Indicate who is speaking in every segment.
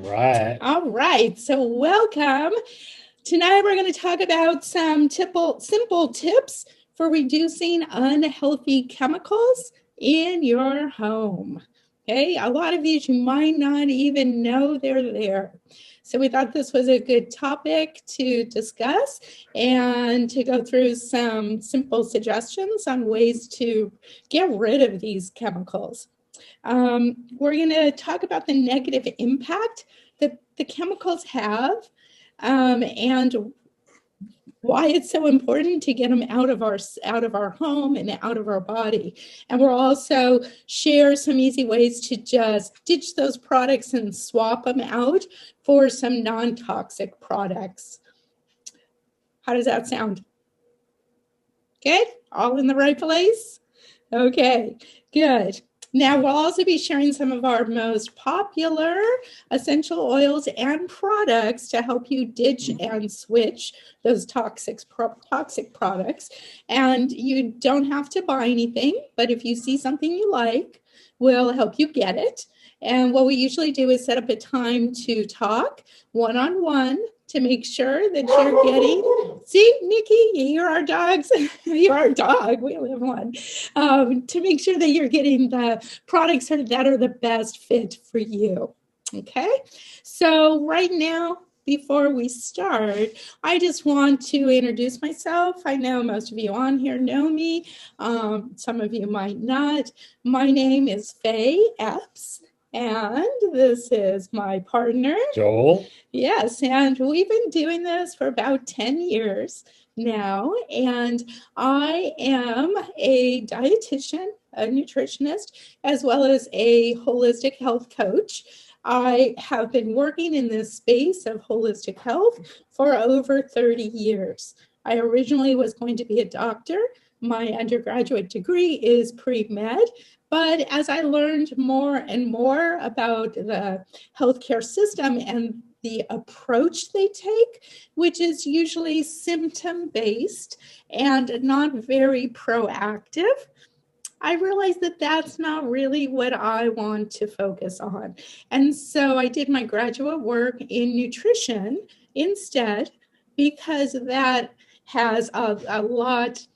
Speaker 1: Right.
Speaker 2: All right, so welcome. Tonight we're going to talk about some simple tips for reducing unhealthy chemicals in your home. Okay, a lot of these you might not even know they're there. So we thought this was a good topic to discuss and to go through some simple suggestions on ways to get rid of these chemicals. We're going to talk about the negative impact that the chemicals have and why it's so important to get them out of our home and out of our body. And we'll also share some easy ways to just ditch those products and swap them out for some non-toxic products. How does that sound? Okay, all in the right place? Okay, good. Now, we'll also be sharing some of our most popular essential oils and products to help you ditch and switch those toxic products. And you don't have to buy anything, but if you see something you like, we'll help you get it. And what we usually do is set up a time to talk one-on-one to make sure that you're getting, see, Nikki, you're our dogs, you're our dog, we live one, to make sure that you're getting the products that are the best fit for you, okay? So right now, before we start, I just want to introduce myself. I know most of you on here know me. Some of you might not. My name is Faye Epps. And this is my partner,
Speaker 1: Joel.
Speaker 2: Yes, and we've been doing this for about 10 years now. And I am a dietitian, a nutritionist, as well as a holistic health coach. I have been working in this space of holistic health for over 30 years. I originally was going to be a doctor. My undergraduate degree is pre-med, but as I learned more and more about the healthcare system and the approach they take, which is usually symptom-based and not very proactive, I realized that that's not really what I want to focus on. And so I did my graduate work in nutrition instead, because that has a lot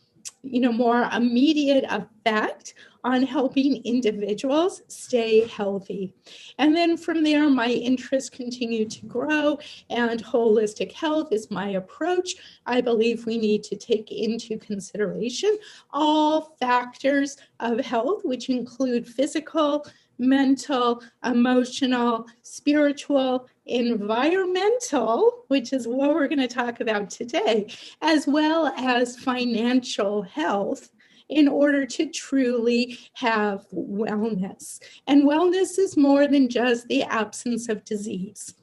Speaker 2: more immediate effect on helping individuals stay healthy. And then from there, my interests continue to grow, and holistic health is my approach. I believe we need to take into consideration all factors of health, which include physical, mental, emotional, spiritual, environmental, which is what we're going to talk about today, as well as financial health in order to truly have wellness. And wellness is more than just the absence of disease.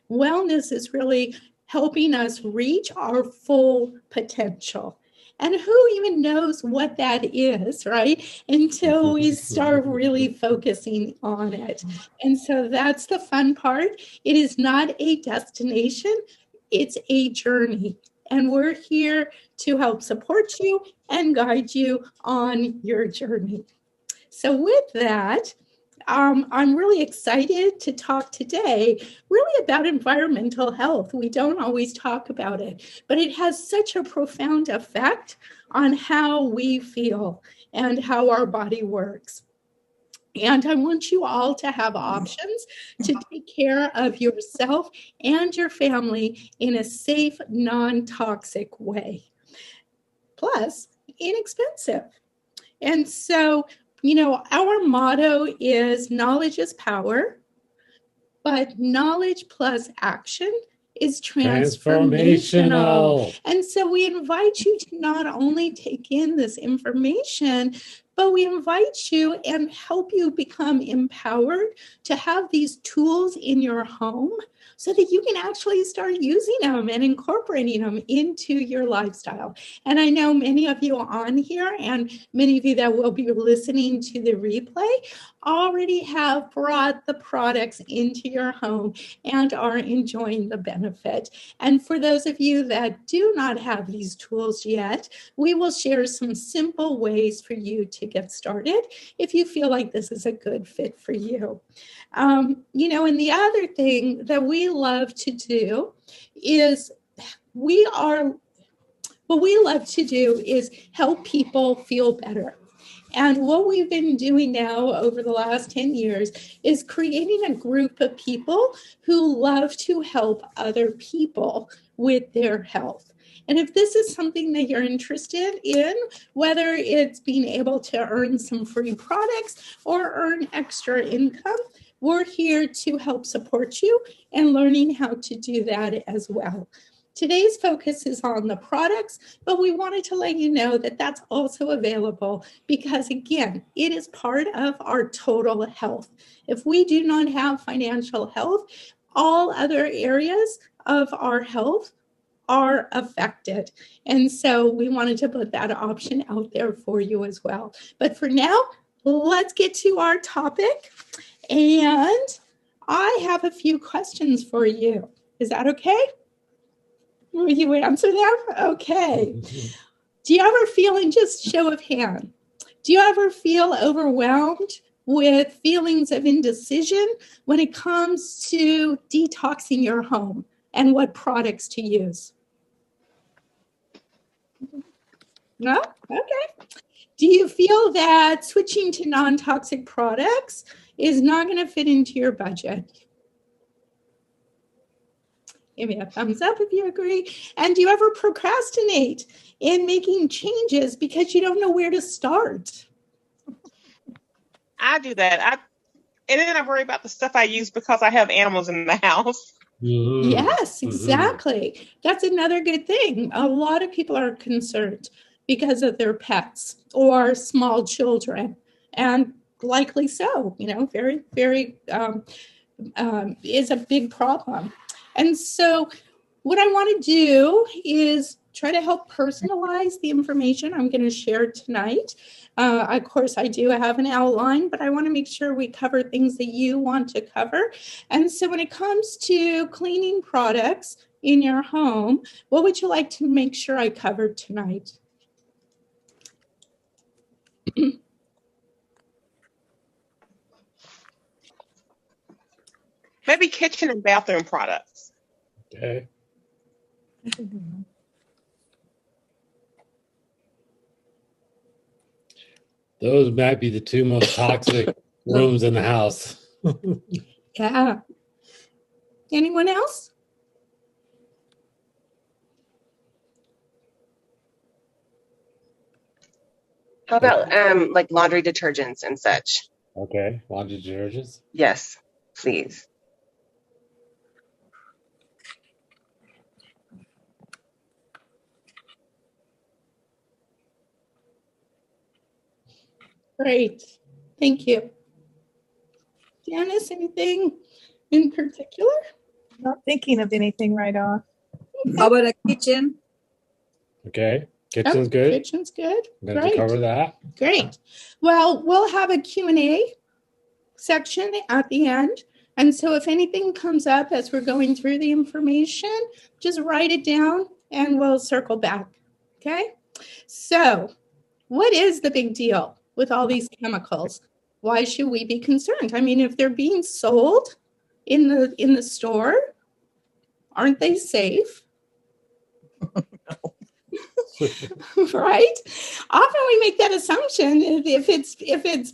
Speaker 2: Wellness is really helping us reach our full potential. And who even knows what that is, right? Until we start really focusing on it. And so that's the fun part. It is not a destination, it's a journey. And we're here to help support you and guide you on your journey. So with that, I'm really excited to talk today really about environmental health. We don't always talk about it, but it has such a profound effect on how we feel and how our body works. And I want you all to have options to take care of yourself and your family in a safe, non-toxic way. Plus, inexpensive. And so, our motto is knowledge is power, but knowledge plus action is transformational. And so we invite you to not only take in this information, but we invite you and help you become empowered to have these tools in your home so that you can actually start using them and incorporating them into your lifestyle. And I know many of you on here and many of you that will be listening to the replay already have brought the products into your home and are enjoying the benefit. And for those of you that do not have these tools yet, we will share some simple ways for you to to get started if you feel like this is a good fit for you. And the other thing that we love to do is what we love to do is help people feel better. And what we've been doing now over the last 10 years is creating a group of people who love to help other people with their health. And if this is something that you're interested in, whether it's being able to earn some free products or earn extra income, we're here to help support you and learning how to do that as well. Today's focus is on the products, but we wanted to let you know that that's also available because, again, it is part of our total health. If we do not have financial health, all other areas of our health are affected. And so we wanted to put that option out there for you as well. But for now, let's get to our topic. And I have a few questions for you. Is that okay? Will you answer them? Okay. Do you ever feel, in just show of hand, do you ever feel overwhelmed with feelings of indecision when it comes to detoxing your home and what products to use? No? Okay. Do you feel that switching to non-toxic products is not going to fit into your budget? Give me a thumbs up if you agree. And do you ever procrastinate in making changes because you don't know where to start?
Speaker 1: I do that. And then I worry about the stuff I use because I have animals in the house.
Speaker 2: Mm-hmm. Yes, exactly. Mm-hmm. That's another good thing. A lot of people are concerned because of their pets or small children, and likely so. Very, very is a big problem. And so what I want to do is try to help personalize the information I'm going to share tonight. Of course, I do have an outline, but I want to make sure we cover things that you want to cover. And so when it comes to cleaning products in your home, what would you like to make sure I covered tonight?
Speaker 1: Maybe kitchen and bathroom products.
Speaker 3: Okay. Those might be the two most toxic rooms in the house.
Speaker 2: Yeah. Anyone else?
Speaker 4: How about like laundry detergents and such?
Speaker 3: Okay, laundry detergents?
Speaker 4: Yes, please.
Speaker 2: Great. Thank you. Janice, anything in particular?
Speaker 5: Not thinking of anything right off.
Speaker 6: How about a kitchen?
Speaker 3: Okay, kitchen's good.
Speaker 2: Kitchen's good.
Speaker 3: I'm going to cover that.
Speaker 2: Great. Well, we'll have a Q&A section at the end. And so if anything comes up as we're going through the information, just write it down and we'll circle back. Okay? So what is the big deal with all these chemicals? Why should we be concerned? I mean, if they're being sold in the store, aren't they safe?
Speaker 5: No.
Speaker 2: Right? Often we make that assumption. If it's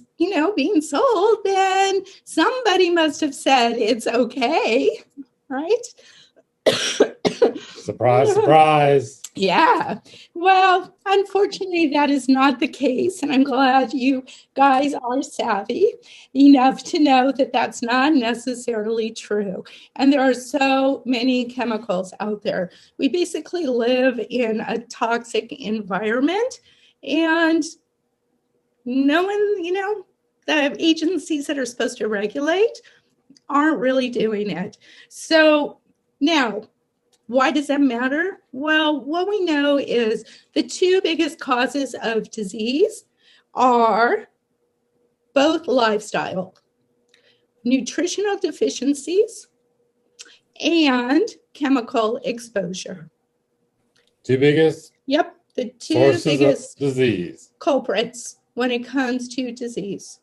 Speaker 2: being sold, then somebody must have said it's okay, right?
Speaker 3: Surprise, surprise.
Speaker 2: Yeah. Well, unfortunately, that is not the case. And I'm glad you guys are savvy enough to know that that's not necessarily true. And there are so many chemicals out there. We basically live in a toxic environment. And no one, the agencies that are supposed to regulate aren't really doing it. So now, why does that matter? Well, what we know is the two biggest causes of disease are both lifestyle, nutritional deficiencies, and chemical exposure.
Speaker 3: Two biggest?
Speaker 2: Yep, the two
Speaker 3: sources
Speaker 2: biggest
Speaker 3: of disease.
Speaker 2: culprits when it comes to disease,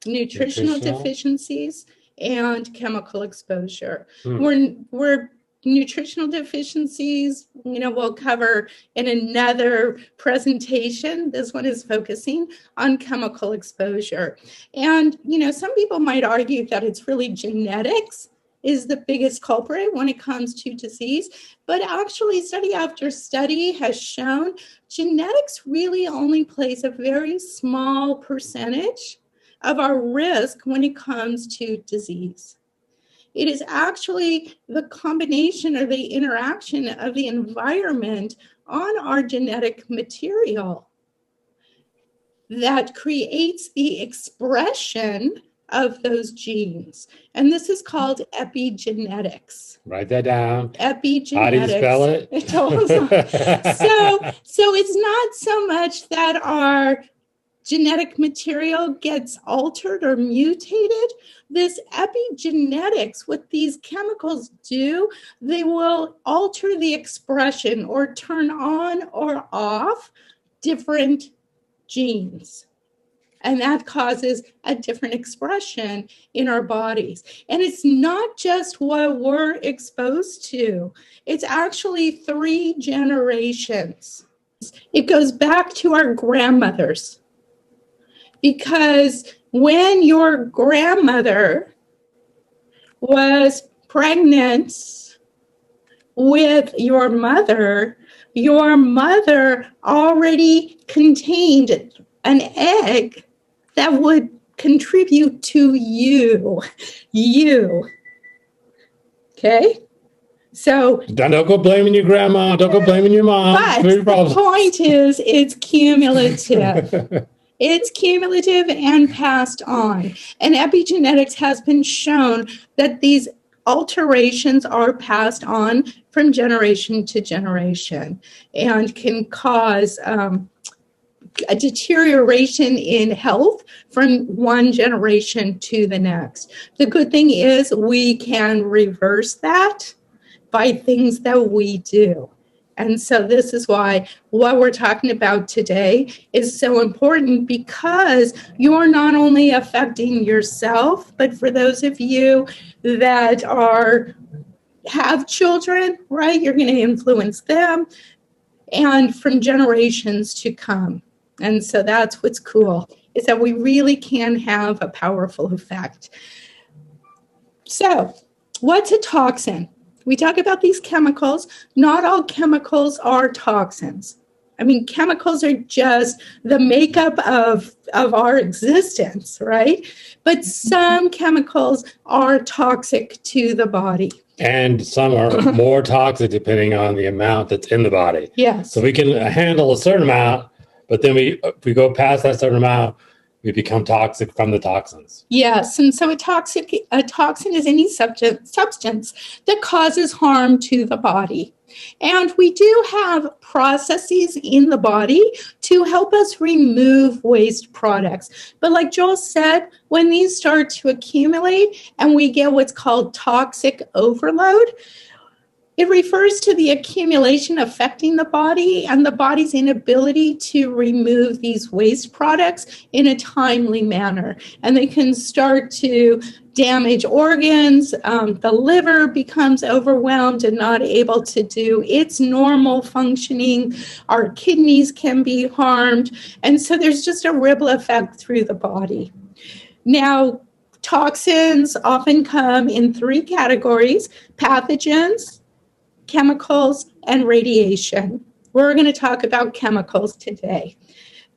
Speaker 2: nutritional
Speaker 3: Nutritional?
Speaker 2: deficiencies and chemical exposure.
Speaker 3: Hmm.
Speaker 2: We're nutritional deficiencies, we'll cover in another presentation. This one is focusing on chemical exposure. And, some people might argue that it's really genetics is the biggest culprit when it comes to disease. But actually, study after study has shown genetics really only plays a very small percentage of our risk when it comes to disease. It is actually the combination or the interaction of the environment on our genetic material that creates the expression of those genes. And this is called epigenetics.
Speaker 3: Write that down.
Speaker 2: Epigenetics.
Speaker 3: How do you spell it?
Speaker 2: So it's not so much that our genetic material gets altered or mutated. This epigenetics, what these chemicals do, they will alter the expression or turn on or off different genes. And that causes a different expression in our bodies. And it's not just what we're exposed to. It's actually 3 generations. It goes back to our grandmothers. Because when your grandmother was pregnant with your mother already contained an egg that would contribute to you. Okay? So,
Speaker 3: Don't go blaming your grandma. Don't go blaming your mom.
Speaker 2: but the point is, it's cumulative. It's cumulative and passed on. And epigenetics has been shown that these alterations are passed on from generation to generation and can cause a deterioration in health from one generation to the next. The good thing is we can reverse that by things that we do. And so this is why what we're talking about today is so important, because you're not only affecting yourself, but for those of you that have children, right, you're going to influence them and from generations to come. And so that's what's cool, is that we really can have a powerful effect. So what's a toxin? We talk about these chemicals. Not all chemicals are toxins. I mean, chemicals are just the makeup of our existence, right? But some chemicals are toxic to the body.
Speaker 3: And some are more toxic depending on the amount that's in the body.
Speaker 2: Yes.
Speaker 3: So we can handle a certain amount, but then if we go past that certain amount, we become toxic from the toxins.
Speaker 2: Yes, and so a toxin is any substance that causes harm to the body. And we do have processes in the body to help us remove waste products. But like Joel said, when these start to accumulate and we get what's called toxic overload, it refers to the accumulation affecting the body and the body's inability to remove these waste products in a timely manner. And they can start to damage organs. The liver becomes overwhelmed and not able to do its normal functioning. Our kidneys can be harmed. And so there's just a ripple effect through the body. Now, toxins often come in 3 categories: pathogens, chemicals, and radiation. We're going to talk about chemicals today.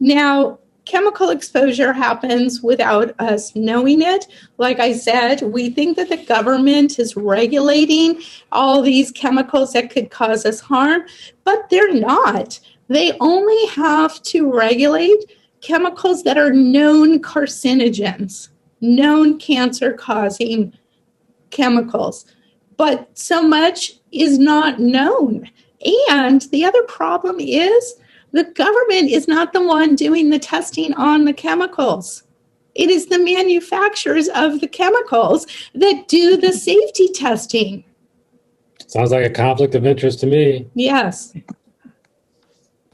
Speaker 2: Now, chemical exposure happens without us knowing it. Like I said, we think that the government is regulating all these chemicals that could cause us harm, but they're not. They only have to regulate chemicals that are known carcinogens, known cancer-causing chemicals. But so much is not known. And the other problem is the government is not the one doing the testing on the chemicals. It is the manufacturers of the chemicals that do the safety testing.
Speaker 3: Sounds like a conflict of interest to me.
Speaker 2: Yes.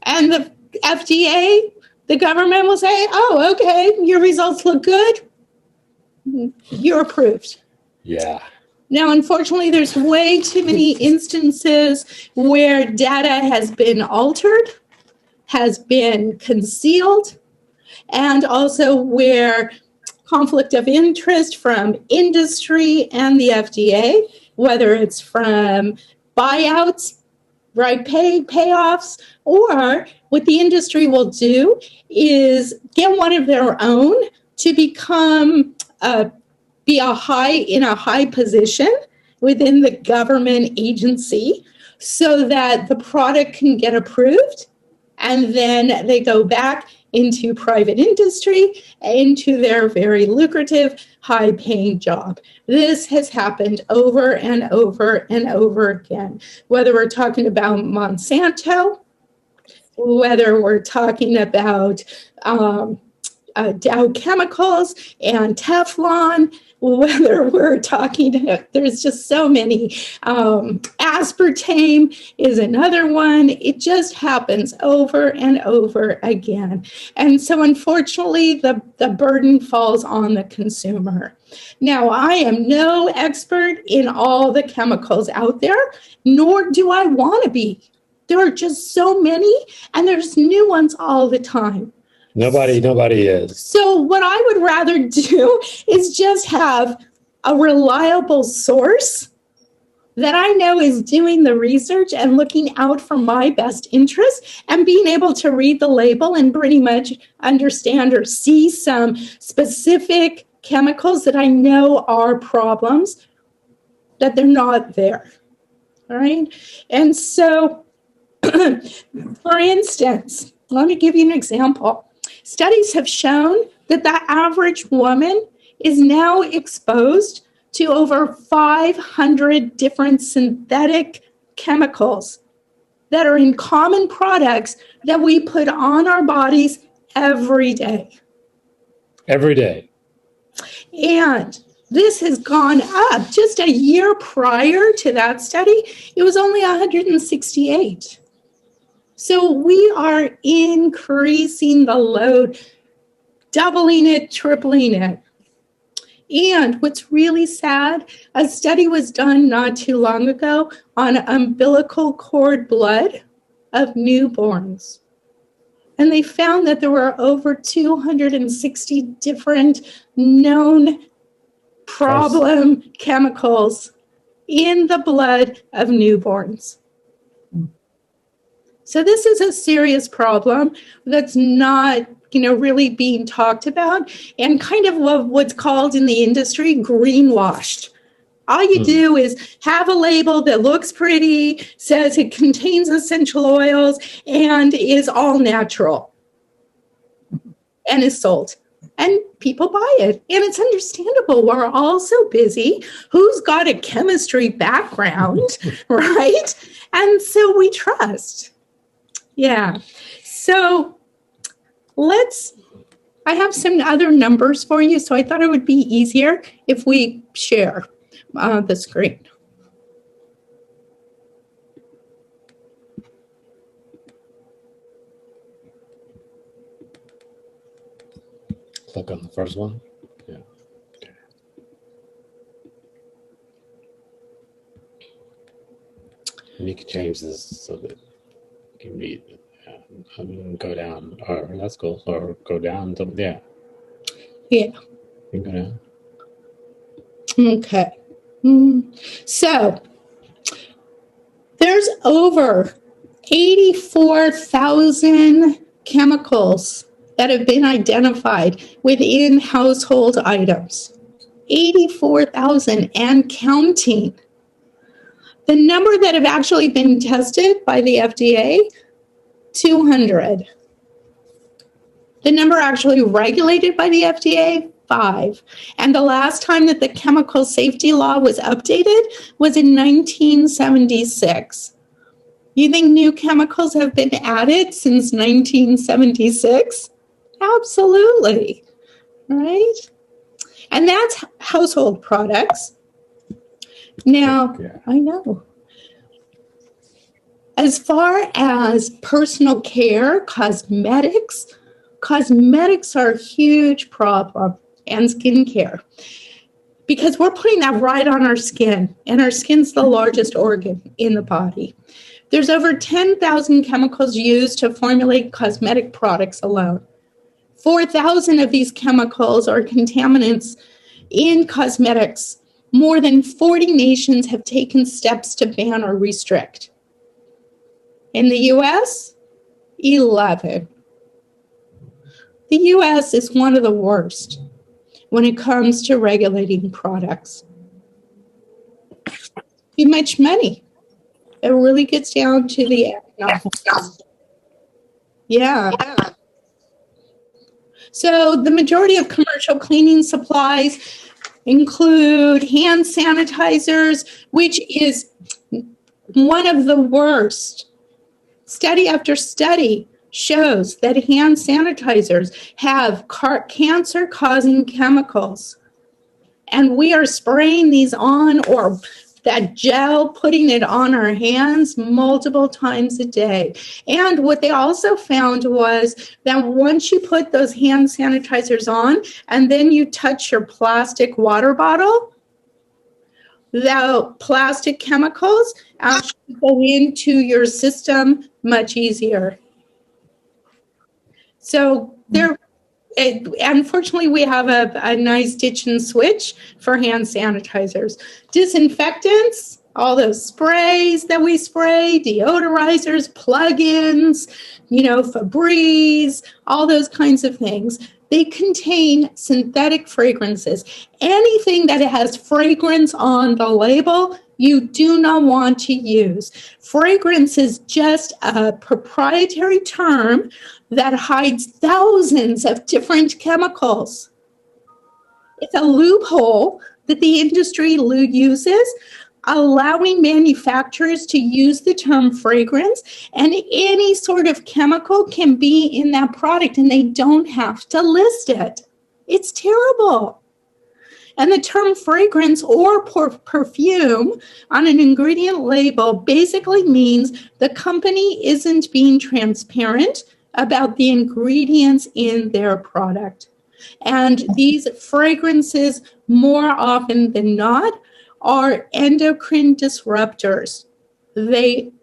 Speaker 2: And the FDA, the government will say, oh, okay, your results look good. You're approved.
Speaker 3: Yeah.
Speaker 2: Now, unfortunately, there's way too many instances where data has been altered, has been concealed, and also where conflict of interest from industry and the FDA, whether it's from buyouts, right, payoffs, or what the industry will do is get one of their own to become be in a high position within the government agency so that the product can get approved, and then they go back into private industry, into their very lucrative, high-paying job. This has happened over and over and over again, whether we're talking about Monsanto, whether we're talking about Dow Chemicals and Teflon, whether we're talking, there's just so many. Aspartame is another one. It just happens over and over again. And so unfortunately, the burden falls on the consumer. Now, I am no expert in all the chemicals out there, nor do I want to be. There are just so many, and there's new ones all the time.
Speaker 3: Nobody is.
Speaker 2: So what I would rather do is just have a reliable source that I know is doing the research and looking out for my best interest, and being able to read the label and pretty much understand or see some specific chemicals that I know are problems, that they're not there. All right. And so, for instance, let me give you an example. Studies have shown that the average woman is now exposed to over 500 different synthetic chemicals that are in common products that we put on our bodies every day.
Speaker 3: Every day.
Speaker 2: And this has gone up. Just a year prior to that study, it was only 168. So we are increasing the load, doubling it, tripling it. And what's really sad, a study was done not too long ago on umbilical cord blood of newborns. And they found that there were over 260 different known problem chemicals in the blood of newborns. So this is a serious problem that's not, really being talked about, and kind of what's called in the industry greenwashed. All you do is have a label that looks pretty, says it contains essential oils, and is all natural, and is sold. And people buy it. And it's understandable. We're all so busy. Who's got a chemistry background, right? And so we trust. Yeah. So I have some other numbers for you. So I thought it would be easier if we share the screen.
Speaker 3: Click on the first one. Yeah. Okay. And you can change this so that you can read. Go down, or that's cool. Or go down to
Speaker 2: Yeah.
Speaker 3: You can go down.
Speaker 2: Okay. So there's over 84,000 chemicals that have been identified within household items. 84,000 and counting. The number that have actually been tested by the FDA, 200. The number actually regulated by the FDA, 5. And the last time that the chemical safety law was updated was in 1976. You think new chemicals have been added since 1976? Absolutely, right? And that's household products. Now, I know. As far as personal care, cosmetics, cosmetics are a huge problem, and skincare, because we're putting that right on our skin, and our skin's the largest organ in the body. There's over 10,000 chemicals used to formulate cosmetic products alone. 4,000 of these chemicals are contaminants in cosmetics. More than 40 nations have taken steps to ban or restrict. In the US, 11. The US is one of the worst when it comes to regulating products. Too much money. It really gets down to the economics. Yeah. So the majority of commercial cleaning supplies include hand sanitizers, which is one of the worst. Study after study shows that hand sanitizers have cancer-causing chemicals. And we are spraying these on, or that gel, putting it on our hands multiple times a day. And what they also found was that once you put those hand sanitizers on and then you touch your plastic water bottle, the plastic chemicals actually go into your system much easier. So unfortunately, we have a nice ditch and switch for hand sanitizers. Disinfectants, all those sprays that we spray, deodorizers, plug-ins, Febreze, all those kinds of things. They contain synthetic fragrances. Anything that has fragrance on the label, you do not want to use. Fragrance is just a proprietary term that hides thousands of different chemicals. It's a loophole that the industry uses, allowing manufacturers to use the term fragrance, and any sort of chemical can be in that product and they don't have to list it. It's terrible. And the term fragrance or perfume on an ingredient label basically means the company isn't being transparent about the ingredients in their product. And these fragrances, more often than not, are endocrine disruptors. They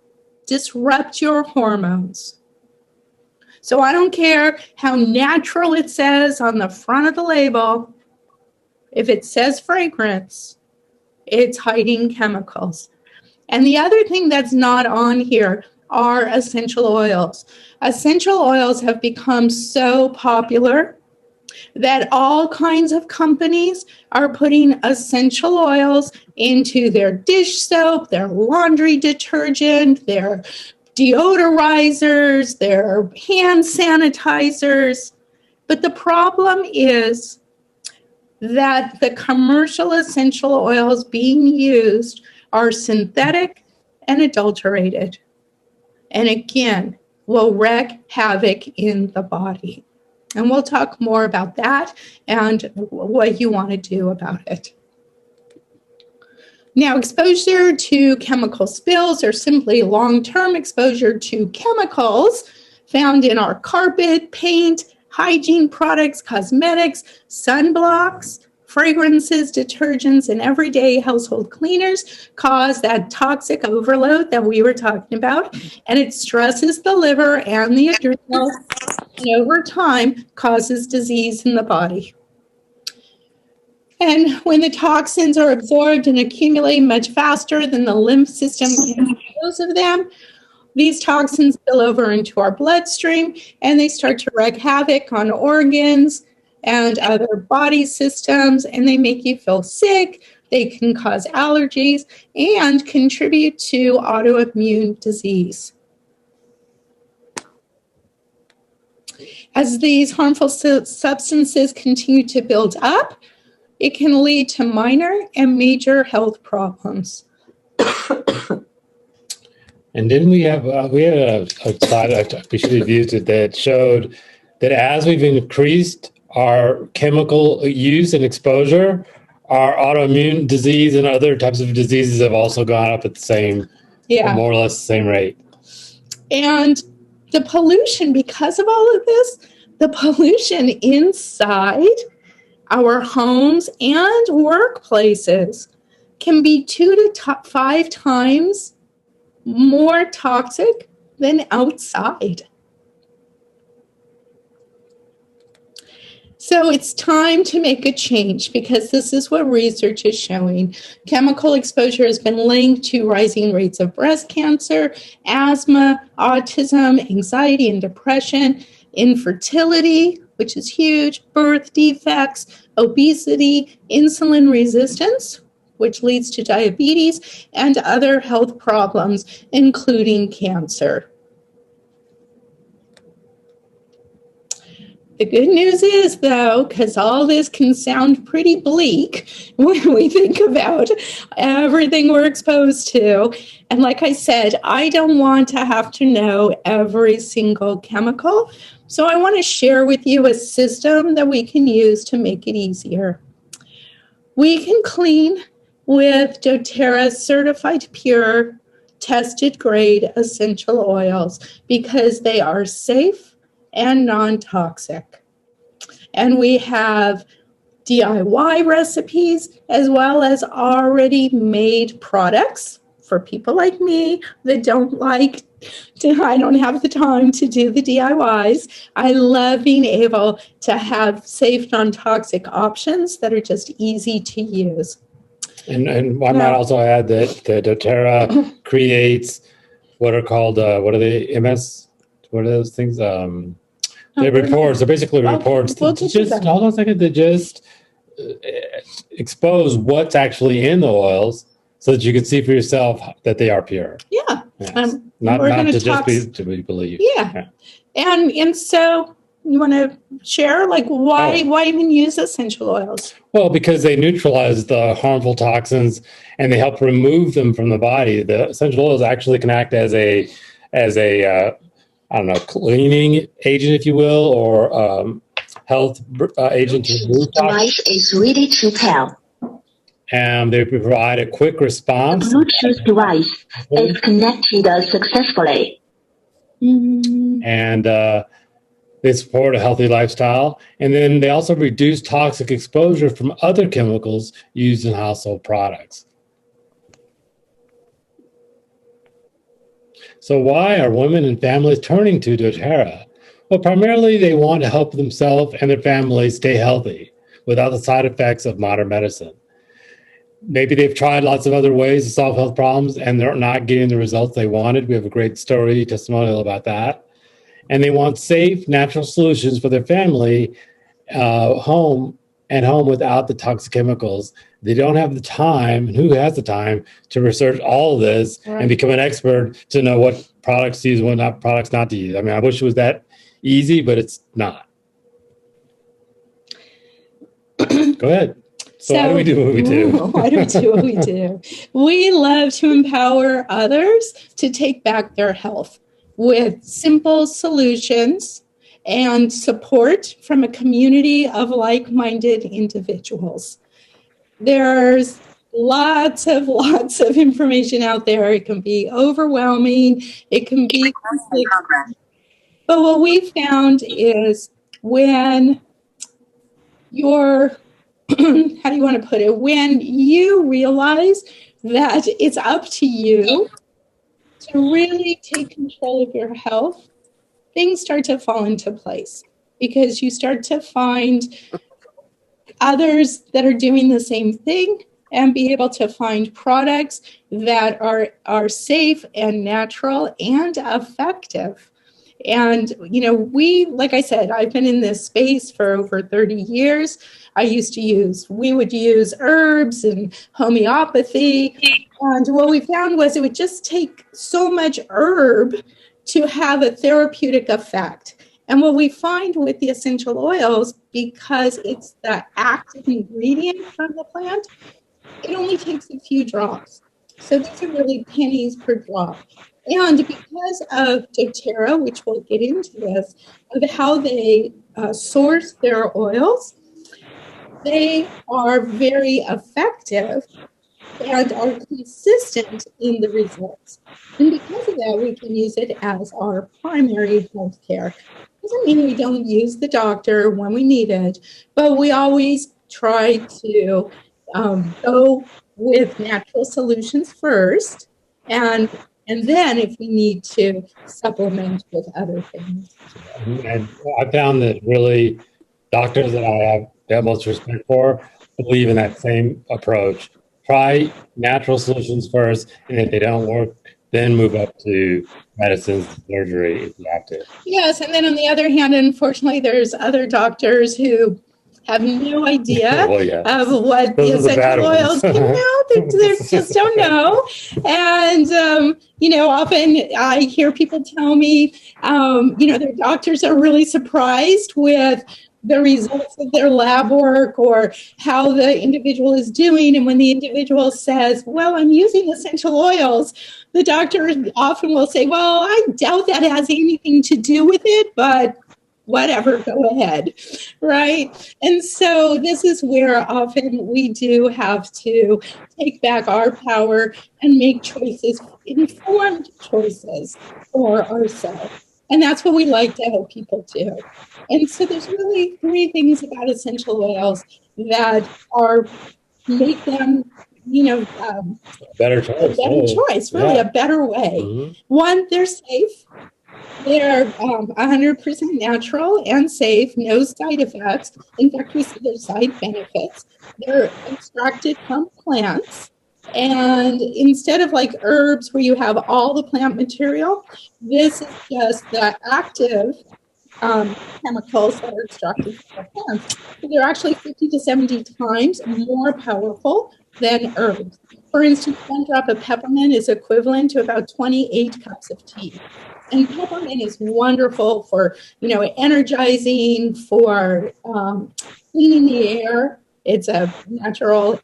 Speaker 2: disrupt your hormones. So I don't care how natural it says on the front of the label. If it says fragrance, it's hiding chemicals. And the other thing that's not on here are essential oils. Essential oils have become so popular that all kinds of companies are putting essential oils into their dish soap, their laundry detergent, their deodorizers, their hand sanitizers. But the problem is that the commercial essential oils being used are synthetic and adulterated. And again, will wreak havoc in the body. And we'll talk more about that and what you want to do about it. Now, exposure to chemical spills, or simply long-term exposure to chemicals found in our carpet, paint, hygiene products, cosmetics, sunblocks, fragrances, detergents, and everyday household cleaners cause that toxic overload that we were talking about, and it stresses the liver and the adrenals, and over time causes disease in the body. And when the toxins are absorbed and accumulate much faster than the lymph system can dispose of them, these toxins spill over into our bloodstream, and they start to wreak havoc on organs and other body systems, and they make you feel sick. They can cause allergies and contribute to autoimmune disease. As these harmful substances continue to build up, it can lead to minor and major health problems.
Speaker 3: And didn't we had a slide, we should have used it, that showed that as we've increased our chemical use and exposure, our autoimmune disease and other types of diseases have also gone up at the same, more or less the same rate.
Speaker 2: And the pollution, because of all of this, the pollution inside our homes and workplaces can be 2 to 5 times more toxic than outside. So it's time to make a change, because this is what research is showing. Chemical exposure has been linked to rising rates of breast cancer, asthma, autism, anxiety and depression, infertility, which is huge, birth defects, obesity, insulin resistance, which leads to diabetes, and other health problems, including cancer. The good news is, though, because all this can sound pretty bleak when we think about everything we're exposed to. And like I said, I don't want to have to know every single chemical. So I want to share with you a system that we can use to make it easier. We can clean with doTERRA certified pure, tested grade essential oils because they are safe and non-toxic. And we have DIY recipes as well as already made products for people like me that I don't have the time to do the DIYs. I love being able to have safe, non-toxic options that are just easy to use.
Speaker 3: And I might also add that the doTERRA creates what are called, what are they, MS? What are those things? They reports. They're basically reports.
Speaker 2: We'll just
Speaker 3: Hold on a second. To just expose what's actually in the oils, so that you can see for yourself that they are pure.
Speaker 2: Yeah.
Speaker 3: Yes. Not to just be believed.
Speaker 2: Yeah. And so you want to share why even use essential oils?
Speaker 3: Well, because they neutralize the harmful toxins and they help remove them from the body. The essential oils actually can act as a I don't know, cleaning agent, if you will, or health agent to remove toxins.
Speaker 7: Device is ready to pair.
Speaker 3: And they provide a quick response.
Speaker 7: Bluetooth device is connected successfully.
Speaker 3: And they support a healthy lifestyle. And then they also reduce toxic exposure from other chemicals used in household products. So why are women and families turning to doTERRA? Well, primarily they want to help themselves and their families stay healthy without the side effects of modern medicine. Maybe they've tried lots of other ways to solve health problems and they're not getting the results they wanted. We have a great story, testimonial about that. And they want safe, natural solutions for their family, home without the toxic chemicals. They don't have the time, and who has the time to research all of this and become an expert to know what products to use and what products not to use? I mean, I wish it was that easy, but it's not. Go ahead. So why do we do what we do?
Speaker 2: Why do we do what we do? We love to empower others to take back their health with simple solutions and support from a community of like-minded individuals. There's lots of information out there. It can be overwhelming. It can be conflicting. But what we found is when you're, how do you want to put it? When you realize that it's up to you to really take control of your health, things start to fall into place because you start to find others that are doing the same thing and be able to find products that are safe and natural and effective. And, like I said, I've been in this space for over 30 years. We would use herbs and homeopathy. And what we found was it would just take so much herb to have a therapeutic effect. And what we find with the essential oils, because it's the active ingredient from the plant, it only takes a few drops. So these are really pennies per drop. And because of doTERRA, which we'll get into this, of how they source their oils, they are very effective and are consistent in the results. And because of that, we can use it as our primary health care. Doesn't mean we don't use the doctor when we need it, but we always try to go with natural solutions first, and then if we need to supplement with other things.
Speaker 3: And I found that really doctors that I have the utmost respect for believe in that same approach. Try natural solutions first, and if they don't work, then move up to medicines, surgery if you have to.
Speaker 2: Yes, and then on the other hand, unfortunately, there's other doctors who have no idea
Speaker 3: Well, yeah.
Speaker 2: of what
Speaker 3: Those
Speaker 2: the
Speaker 3: are the bad
Speaker 2: essential oils
Speaker 3: ones.
Speaker 2: can do. They just don't know. And, often I hear people tell me, their doctors are really surprised with the results of their lab work or how the individual is doing. And when the individual says, well, I'm using essential oils, the doctor often will say, well, I doubt that has anything to do with it, but whatever, go ahead, right? And so this is where often we do have to take back our power and make choices, informed choices for ourselves. And that's what we like to help people do. And so there's really 3 things about essential oils that make them,
Speaker 3: Better choice.
Speaker 2: Really a better way.
Speaker 3: Mm-hmm.
Speaker 2: 1, they're safe. They're 100% natural and safe, no side effects. In fact, we see their side benefits. They're extracted from plants. And instead of like herbs where you have all the plant material, this is just the active chemicals that are extracted from plants. So they're actually 50 to 70 times more powerful than herbs. For instance, 1 drop of peppermint is equivalent to about 28 cups of tea. And peppermint is wonderful for, energizing, for cleaning the air. It's a natural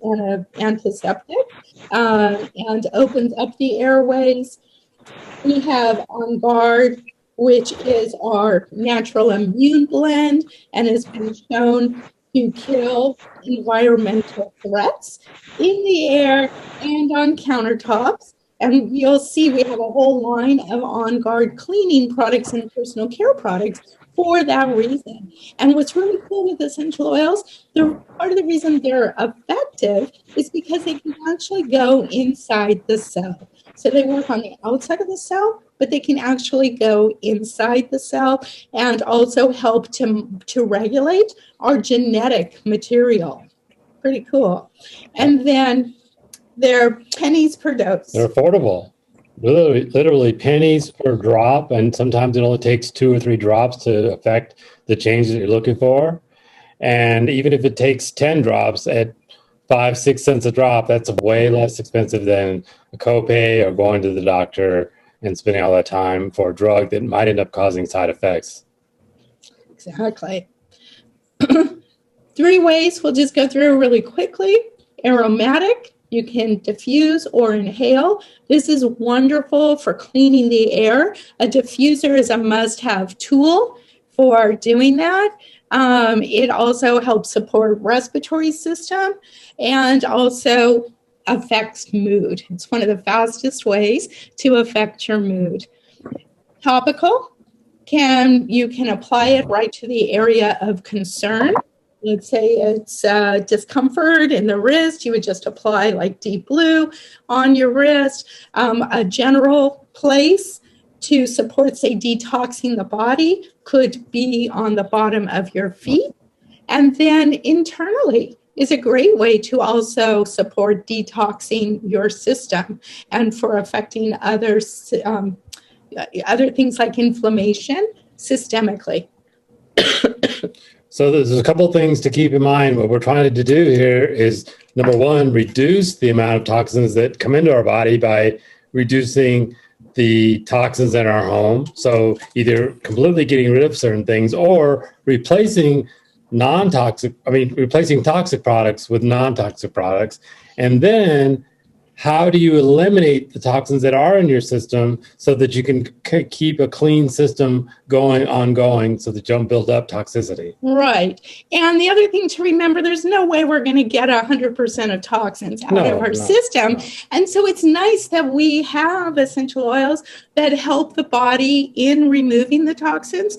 Speaker 2: antiseptic and opens up the airways. We have On Guard, which is our natural immune blend and has been shown to kill environmental threats in the air and on countertops. And you'll see we have a whole line of On Guard cleaning products and personal care products for that reason. And what's really cool with essential oils, part of the reason they're effective is because they can actually go inside the cell. So they work on the outside of the cell, but they can actually go inside the cell and also help to regulate our genetic material. Pretty cool. And then they're pennies per dose.
Speaker 3: They're affordable. Literally pennies per drop, and sometimes it only takes 2 or 3 drops to affect the changes that you're looking for. And even if it takes 10 drops at 5-6 cents a drop, that's way less expensive than a copay or going to the doctor and spending all that time for a drug that might end up causing side effects.
Speaker 2: Exactly. 3 ways we'll just go through really quickly. Aromatic, you can diffuse or inhale. This is wonderful for cleaning the air. A diffuser is a must-have tool for doing that. It also helps support respiratory system and also affects mood. It's one of the fastest ways to affect your mood. Topical, you can apply it right to the area of concern. Let's say it's discomfort in the wrist. You would just apply like Deep Blue on your wrist. A general place to support, say, detoxing the body could be on the bottom of your feet. And then internally is a great way to also support detoxing your system and for affecting other things like inflammation systemically.
Speaker 3: So there's a couple of things to keep in mind. What we're trying to do here is, number 1, reduce the amount of toxins that come into our body by reducing the toxins in our home. So either completely getting rid of certain things or replacing toxic products with non-toxic products. And then how do you eliminate the toxins that are in your system so that you can keep a clean system ongoing so that you don't build up toxicity?
Speaker 2: Right. And the other thing to remember, there's no way we're going to get 100% of toxins out of our system. No. And so it's nice that we have essential oils that help the body in removing the toxins.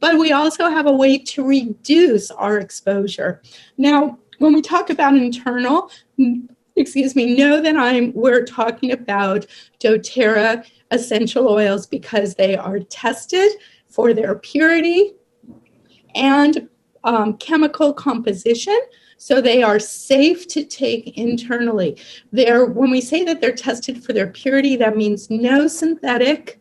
Speaker 2: but we also have a way to reduce our exposure. Now, when we talk about internal, know that we're talking about doTERRA essential oils because they are tested for their purity and chemical composition, so they are safe to take internally. When we say that they're tested for their purity, that means no synthetic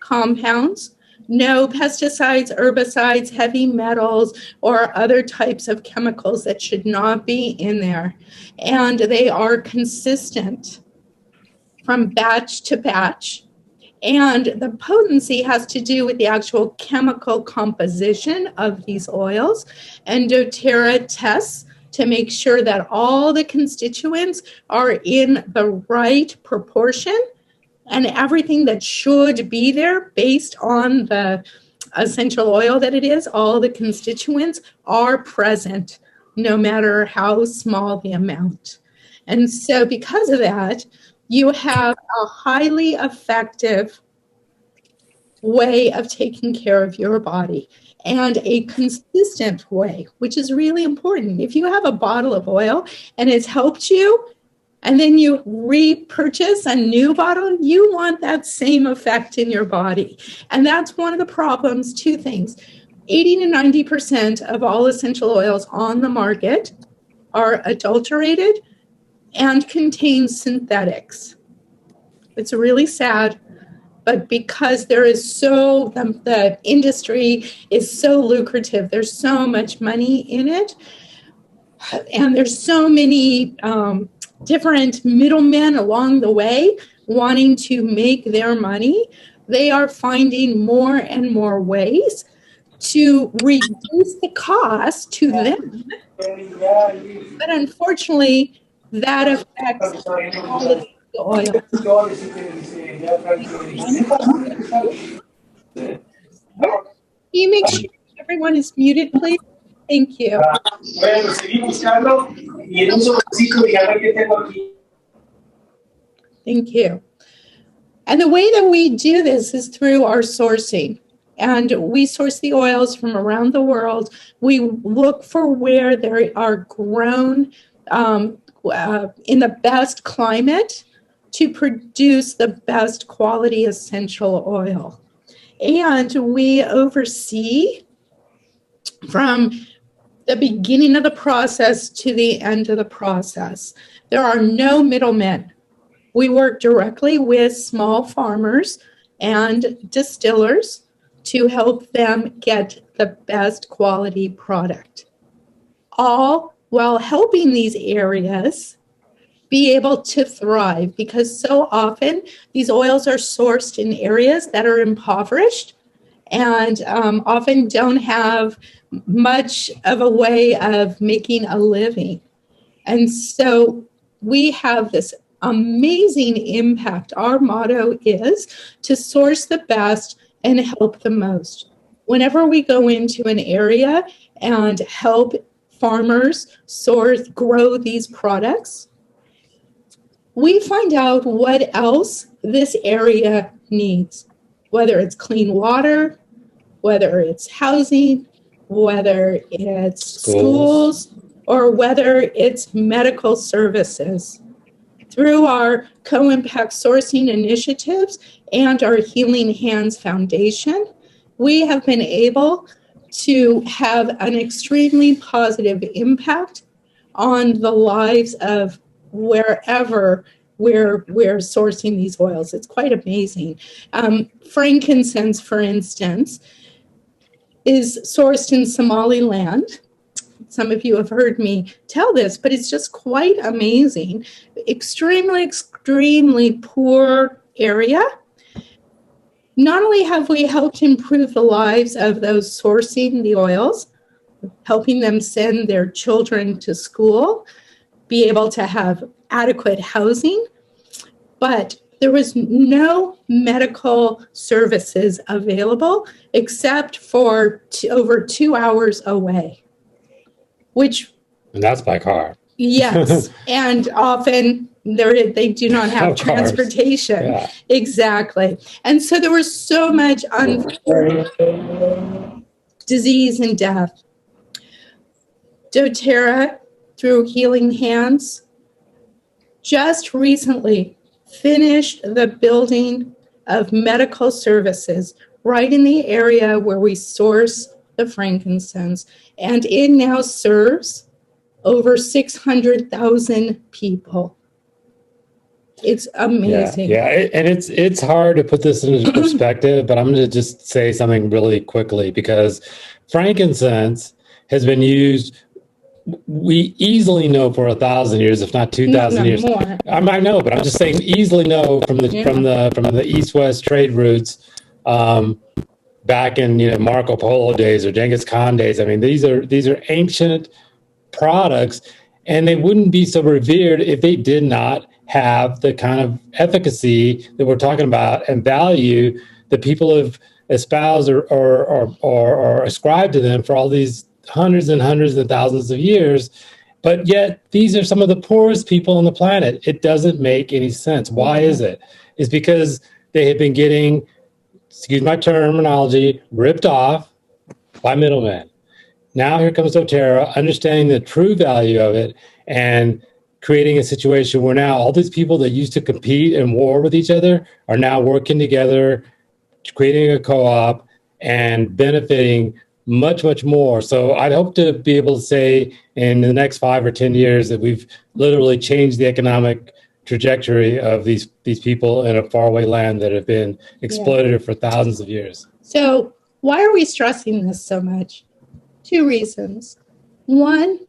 Speaker 2: compounds, no pesticides, herbicides, heavy metals, or other types of chemicals that should not be in there. And they are consistent from batch to batch. And the potency has to do with the actual chemical composition of these oils. And doTERRA tests to make sure that all the constituents are in the right proportion and everything that should be there based on the essential oil that it is, all the constituents are present, no matter how small the amount. And so because of that, you have a highly effective way of taking care of your body and a consistent way, which is really important. If you have a bottle of oil and it's helped you, and then you repurchase a new bottle, you want that same effect in your body. And that's one of the problems, two things. 80 to 90% of all essential oils on the market are adulterated and contain synthetics. It's really sad, but because there is the industry is so lucrative, there's so much money in it, and there's so many different middlemen along the way wanting to make their money, they are finding more and more ways to reduce the cost to them. But unfortunately, that affects all of the oil. Can you make sure everyone is muted, please? Thank you. Thank you. And the way that we do this is through our sourcing. And we source the oils from around the world. We look for where they are grown in the best climate to produce the best quality essential oil. And we oversee from the beginning of the process to the end of the process. There are no middlemen. We work directly with small farmers and distillers to help them get the best quality product, all while helping these areas be able to thrive, because so often these oils are sourced in areas that are impoverished and often don't have much of a way of making a living. And so we have this amazing impact. Our motto is to source the best and help the most. Whenever we go into an area and help farmers grow these products, we find out what else this area needs, whether it's clean water, whether it's housing, whether it's schools, or whether it's medical services. Through our co-impact sourcing initiatives and our Healing Hands Foundation, we have been able to have an extremely positive impact on the lives of wherever we're sourcing these oils. It's quite amazing. Frankincense, for instance, is sourced in Somaliland. Some of you have heard me tell this, but it's just quite amazing. Extremely, extremely poor area. Not only have we helped improve the lives of those sourcing the oils, helping them send their children to school, be able to have adequate housing, but there was no medical services available except for over 2 hours away.
Speaker 3: And that's by car.
Speaker 2: Yes, and often they do not have transportation.
Speaker 3: Yeah.
Speaker 2: Exactly. And so there was so much disease and death. doTERRA, through Healing Hands, just recently finished the building of medical services right in the area where we source the frankincense. And it now serves over 600,000 people. It's amazing.
Speaker 3: And it's hard to put this into perspective, but I'm going to just say something really quickly, because frankincense has been used, we easily know, for 1,000 years, if not 2,000 years.
Speaker 2: More.
Speaker 3: I know, but I'm just saying easily know from the East-West trade routes back in Marco Polo days or Genghis Khan days. I mean, these are ancient products, and they wouldn't be so revered if they did not have the kind of efficacy that we're talking about and value that people have espoused or ascribed to them for all these hundreds and hundreds and thousands of years. But yet these are some of the poorest people on the planet. It doesn't make any sense. Why is it? It's because they have been getting, excuse my terminology, ripped off by middlemen. Now here comes doTERRA, understanding the true value of it and creating a situation where now all these people that used to compete and war with each other are now working together, creating a co-op and benefiting much, much more. So I'd hope to be able to say in the next 5 or 10 years that we've literally changed the economic trajectory of these people in a faraway land that have been exploited for thousands of years.
Speaker 2: So why are we stressing this so much? 2 reasons. One,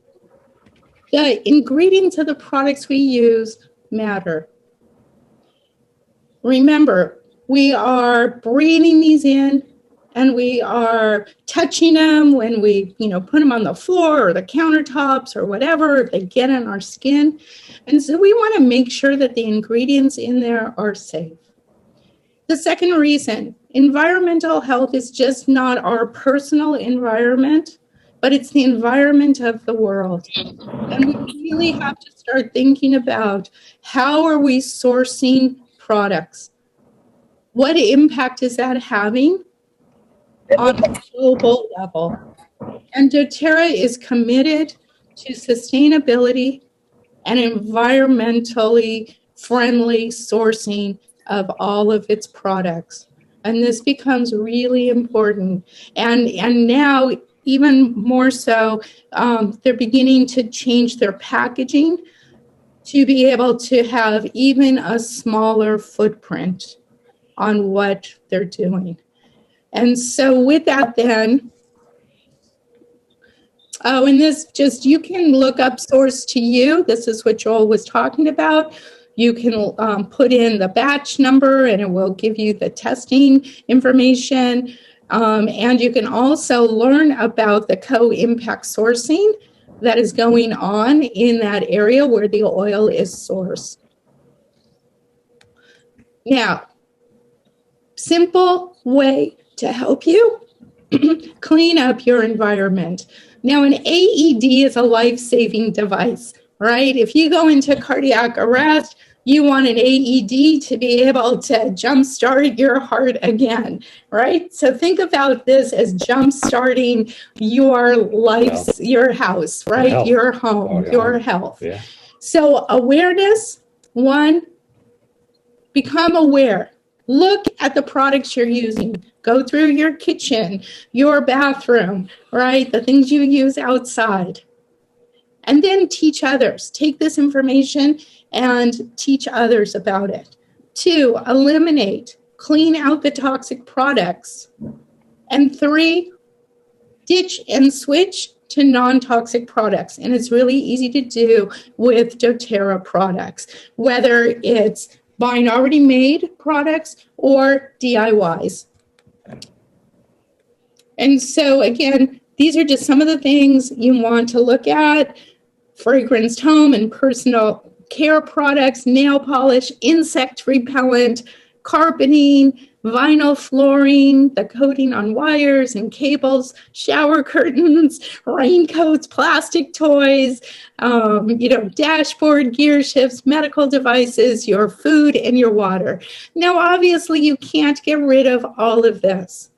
Speaker 2: the ingredients of the products we use matter. Remember, we are breathing these in, and we are touching them when we, put them on the floor or the countertops or whatever, if they get on our skin. And so we want to make sure that the ingredients in there are safe. The second reason, environmental health is just not our personal environment, but it's the environment of the world. And we really have to start thinking about how are we sourcing products? What impact is that having on a global level? And doTERRA is committed to sustainability and environmentally friendly sourcing of all of its products. And this becomes really important. And now, even more so, they're beginning to change their packaging to be able to have even a smaller footprint on what they're doing. And so with that then, and this just, you can look up Source to You. This is what Joel was talking about. You can put in the batch number and it will give you the testing information. And you can also learn about the co-impact sourcing that is going on in that area where the oil is sourced. Now, simple way to help you clean up your environment. Now, an AED is a life-saving device, right? If you go into cardiac arrest, you want an AED to be able to jumpstart your heart again, right? So think about this as jumpstarting your life, your house, right? Your home, your health.
Speaker 3: Yeah.
Speaker 2: So awareness, 1, become aware. Look at the products you're using. Go through your kitchen, your bathroom, right? The things you use outside. And then teach others. Take this information and teach others about it. 2, eliminate, clean out the toxic products. And 3, ditch and switch to non-toxic products. And it's really easy to do with doTERRA products, whether it's buying already made products or DIYs. And so again, these are just some of the things you want to look at: fragranced home and personal care products, nail polish, insect repellent, carpeting, vinyl flooring, the coating on wires and cables, shower curtains, raincoats, plastic toys, dashboard, gear shifts, medical devices, your food, and your water. Now, obviously, you can't get rid of all of this.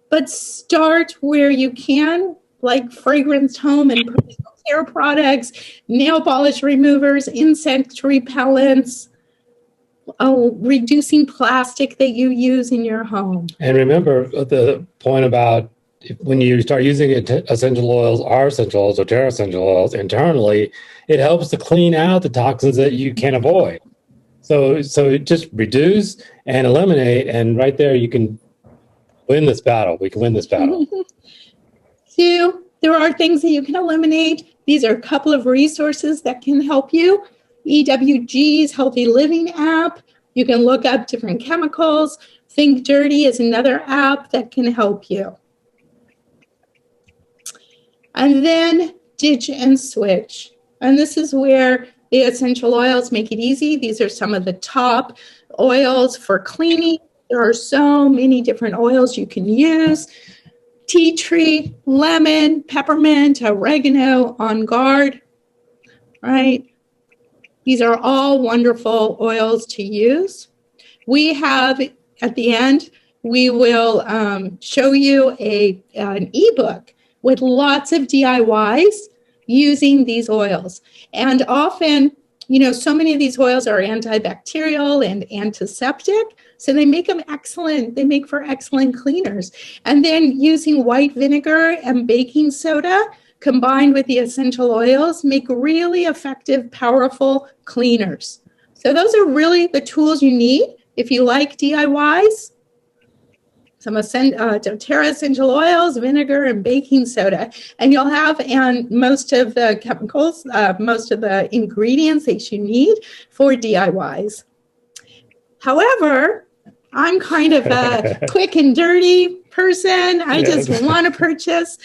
Speaker 2: but start where you can, like fragrance home and personal care products, nail polish removers, insect repellents, reducing plastic that you use in your home.
Speaker 3: And remember the point about when you start using essential oils, our essential oils or Terra essential oils internally, it helps to clean out the toxins that you can't avoid. So just reduce and eliminate, and right there you can win this battle. We can win this battle.
Speaker 2: 2, there are things that you can eliminate. These are a couple of resources that can help you. EWG's Healthy Living app. You can look up different chemicals. Think Dirty is another app that can help you. And then ditch and switch. And this is where the essential oils make it easy. These are some of the top oils for cleaning. There are so many different oils you can use. Tea tree, lemon, peppermint, oregano, On Guard, right? These are all wonderful oils to use. We have, at the end, we will show you an ebook with lots of DIYs using these oils. And often, so many of these oils are antibacterial and antiseptic, so they make them excellent. They make for excellent cleaners. And then using white vinegar and baking soda combined with the essential oils make really effective, powerful cleaners. So those are really the tools you need if you like DIYs. Some Terra essential oils, vinegar, and baking soda. And you'll have most of the chemicals, most of the ingredients that you need for DIYs. However, I'm kind of a quick and dirty person. I just want to purchase.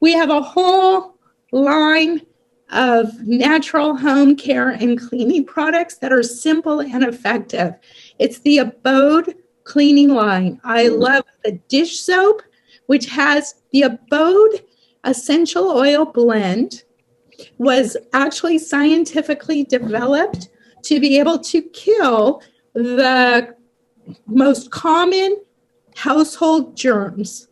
Speaker 2: We have a whole line of natural home care and cleaning products that are simple and effective. It's the Abode cleaning line. I love the dish soap, which has the Abode essential oil blend, was actually scientifically developed to be able to kill the most common household germs.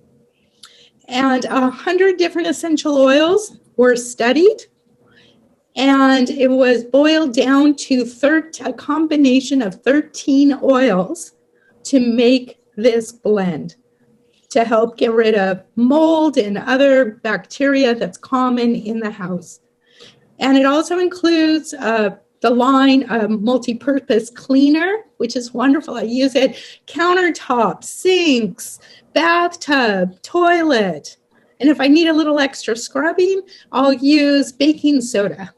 Speaker 2: And 100 different essential oils were studied, and it was boiled down to a combination of 13 oils to make this blend to help get rid of mold and other bacteria that's common in the house. And it also includes the line of multi-purpose cleaner, which is wonderful. I use it countertops, sinks, bathtub, toilet. And if I need a little extra scrubbing, I'll use baking soda.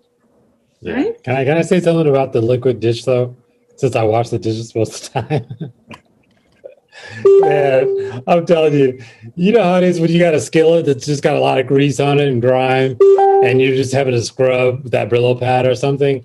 Speaker 3: Yeah.
Speaker 2: Right?
Speaker 3: Can I say something about the liquid dish though? Since I wash the dishes most of the time. Man, I'm telling you, you know how it is when you got a skillet that's just got a lot of grease on it and grime, and you're just having to scrub with that Brillo pad or something.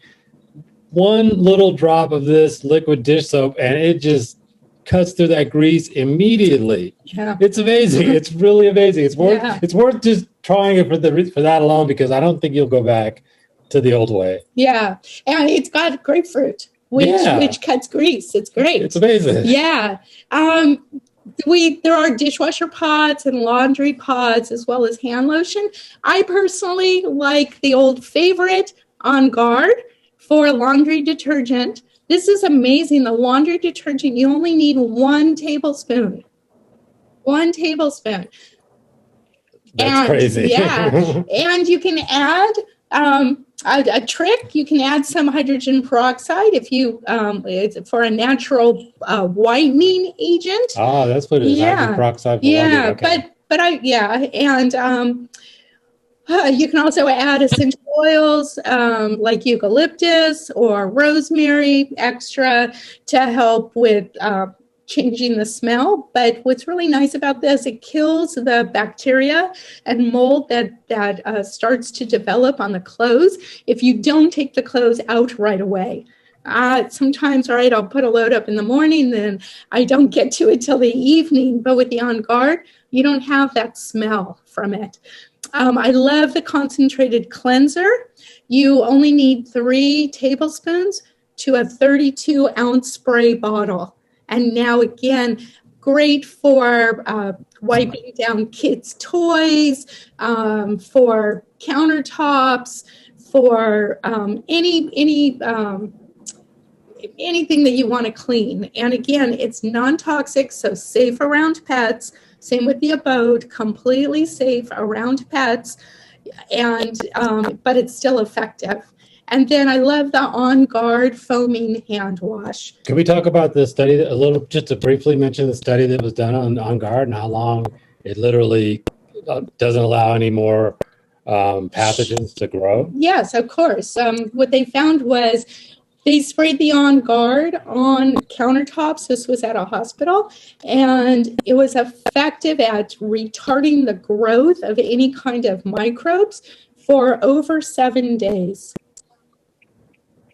Speaker 3: One little drop of this liquid dish soap, and it just cuts through that grease immediately.
Speaker 2: Yeah.
Speaker 3: It's amazing. It's really amazing. It's worth just trying it for that alone, because I don't think you'll go back to the old way.
Speaker 2: Yeah. And it's got grapefruit, which cuts grease. It's great.
Speaker 3: It's amazing.
Speaker 2: Yeah. There are dishwasher pods and laundry pods as well as hand lotion. I personally like the old favorite On Guard for laundry detergent. This is amazing. The laundry detergent, you only need 1 tablespoon. 1 tablespoon.
Speaker 3: That's crazy.
Speaker 2: Yeah. And you can add a trick. You can add some hydrogen peroxide if you it's for a natural whitening agent.
Speaker 3: Oh, that's what it is. Hydrogen peroxide.
Speaker 2: Yeah,
Speaker 3: okay.
Speaker 2: And you can also add essential oils like eucalyptus or rosemary extra to help with changing the smell. But what's really nice about this, it kills the bacteria and mold that starts to develop on the clothes if you don't take the clothes out right away. Sometimes, all right, I'll put a load up in the morning, then I don't get to it till the evening. But with the On Guard, you don't have that smell from it. I love the concentrated cleanser. You only need 3 tablespoons to a 32-ounce spray bottle. And now again, great for wiping down kids' toys, for countertops, for anything that you want to clean. And again, it's non-toxic, so safe around pets. Same with the abode, completely safe around pets, and but it's still effective. And then I love the On Guard foaming hand wash.
Speaker 3: Can we talk about the study a little, just to briefly mention the study that was done on Guard and how long it literally doesn't allow any more pathogens to grow?
Speaker 2: Yes, of course. What they found was they sprayed the On Guard on countertops. This was at a hospital, and it was effective at retarding the growth of any kind of microbes for over 7 days.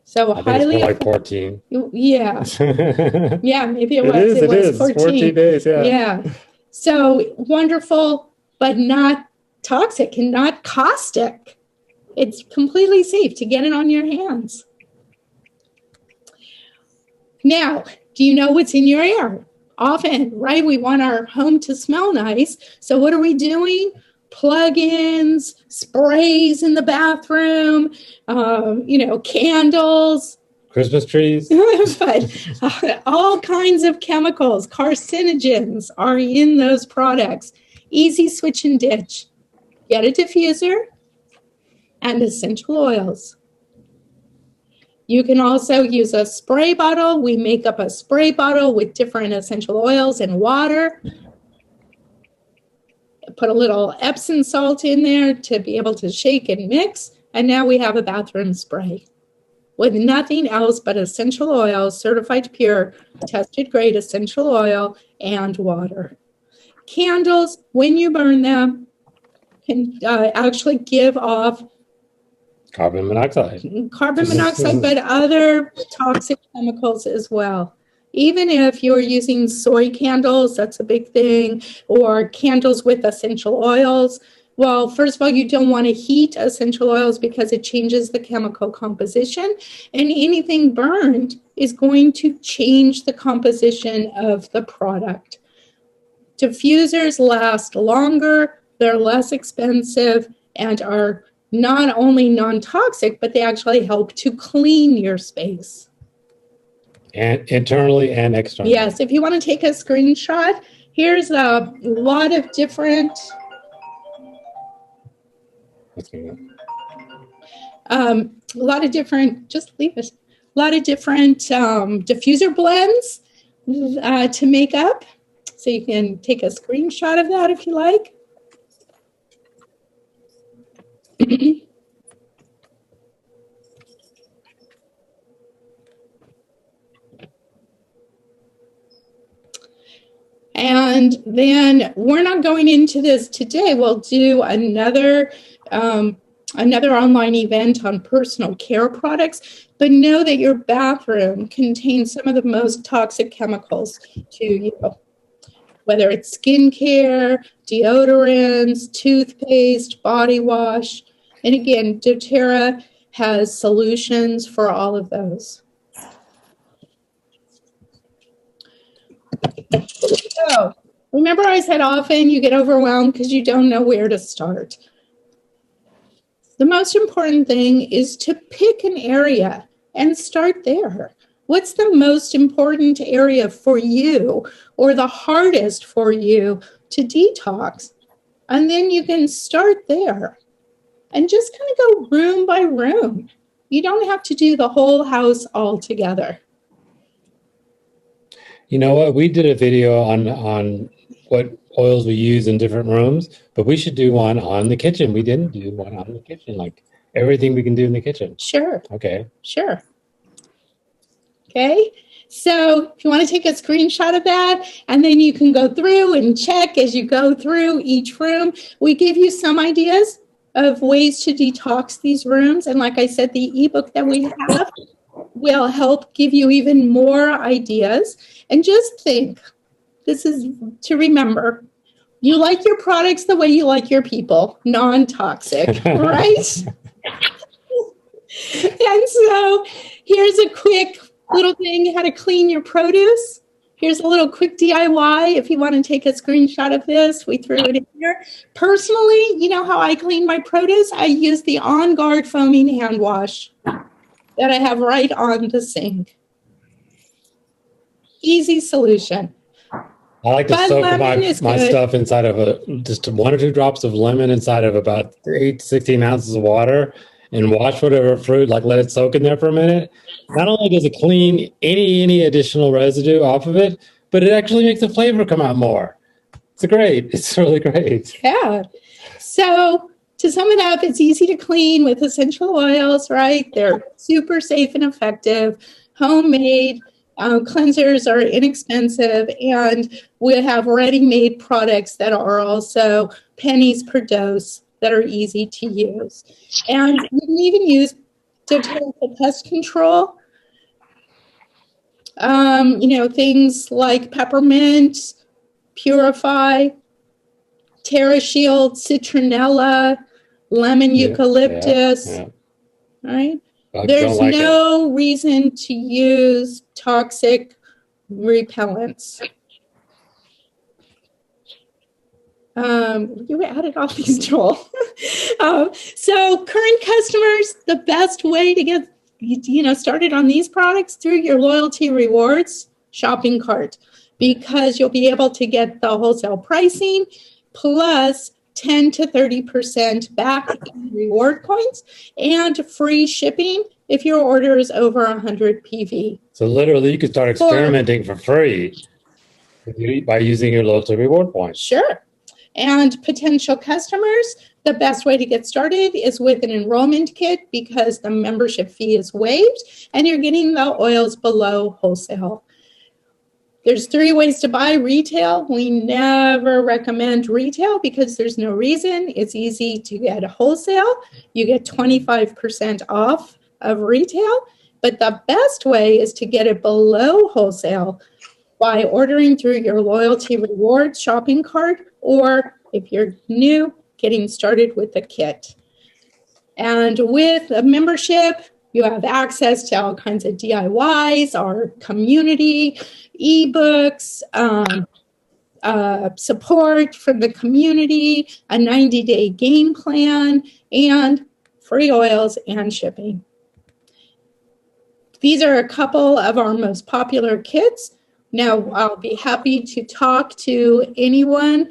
Speaker 2: So
Speaker 3: I think it's
Speaker 2: highly,
Speaker 3: more like 14.
Speaker 2: yeah, yeah, maybe it was.
Speaker 3: It
Speaker 2: was
Speaker 3: is. 14 days, yeah.
Speaker 2: Yeah. So wonderful, but not toxic and not caustic. It's completely safe to get it on your hands. Now, do you know what's in your air? Often, right? We want our home to smell nice. So what are we doing? Plug-ins, sprays in the bathroom, candles.
Speaker 3: Christmas trees.
Speaker 2: But all kinds of chemicals, carcinogens are in those products. Easy switch and ditch. Get a diffuser and essential oils. You can also use a spray bottle. We make up a spray bottle with different essential oils and water. Put a little Epsom salt in there to be able to shake and mix. And now we have a bathroom spray with nothing else but essential oil, certified pure, tested grade essential oil, and water. Candles, when you burn them, can actually give off
Speaker 3: Carbon monoxide,
Speaker 2: but other toxic chemicals as well. Even if you're using soy candles, that's a big thing, or candles with essential oils. Well, first of all, you don't want to heat essential oils because it changes the chemical composition, and anything burned is going to change the composition of the product. Diffusers last longer, they're less expensive, and are not only non-toxic, but they actually help to clean your space.
Speaker 3: and internally and externally.
Speaker 2: Yes, if you want to take a screenshot, here's a lot of different diffuser blends to make up. So you can take a screenshot of that if you like. And then we're not going into this today. We'll do another online event on personal care products, but know that your bathroom contains some of the most toxic chemicals to you, whether it's skincare, deodorants, toothpaste, body wash. And again, doTERRA has solutions for all of those. So remember I said often you get overwhelmed because you don't know where to start. The most important thing is to pick an area and start there. What's the most important area for you or the hardest for you to detox? And then you can start there and just kind of go room by room. You don't have to do the whole house all together.
Speaker 3: You know what? We did a video on what oils we use in different rooms, but we should do one on the kitchen. We didn't do one on the kitchen, like everything we can do in the kitchen.
Speaker 2: Sure.
Speaker 3: Okay.
Speaker 2: Sure. Okay. So if you want to take a screenshot of that, and then you can go through and check as you go through each room. We give you some ideas of ways to detox these rooms. And like I said, the ebook that we have will help give you even more ideas. And just think, this is to remember, you like your products the way you like your people, non-toxic, right? And so here's a quick little thing, how to clean your produce. Here's a little quick DIY. If you want to take a screenshot of this, we threw it in here. Personally, you know how I clean my produce? I use the On Guard foaming hand wash that I have right on the sink. Easy solution.
Speaker 3: I like to
Speaker 2: But
Speaker 3: soak
Speaker 2: lemon is
Speaker 3: my
Speaker 2: good.
Speaker 3: stuff inside of just 1 or 2 drops of lemon inside of about 8 to 16 ounces of water and wash whatever fruit, like let it soak in there for a minute. Not only does it clean any additional residue off of it, but it actually makes the flavor come out more. It's really great.
Speaker 2: Yeah. So to sum it up, it's easy to clean with essential oils, right? They're super safe and effective, homemade. Cleansers are inexpensive, and we have ready-made products that are also pennies per dose that are easy to use. And you can even use doTERRA for pest control. Things like peppermint, Purify, TerraShield, citronella, lemon eucalyptus, right? There's no reason to use toxic repellents. You added all these, Joel. So current customers, the best way to get started on these products through your loyalty rewards shopping cart, because you'll be able to get the wholesale pricing plus 10 to 30% back in reward points and free shipping if your order is over 100 PV.
Speaker 3: So literally you could start experimenting for free by using your loyalty reward points.
Speaker 2: Sure. And potential customers, the best way to get started is with an enrollment kit, because the membership fee is waived and you're getting the oils below wholesale. There's 3 ways to buy retail. We never recommend retail because there's no reason. It's easy to get a wholesale. You get 25% off of retail, but the best way is to get it below wholesale by ordering through your loyalty rewards shopping cart, or if you're new, getting started with the kit. And with a membership, you have access to all kinds of DIYs, our community, ebooks, support from the community, a 90-day game plan, and free oils and shipping. These are a couple of our most popular kits. Now, I'll be happy to talk to anyone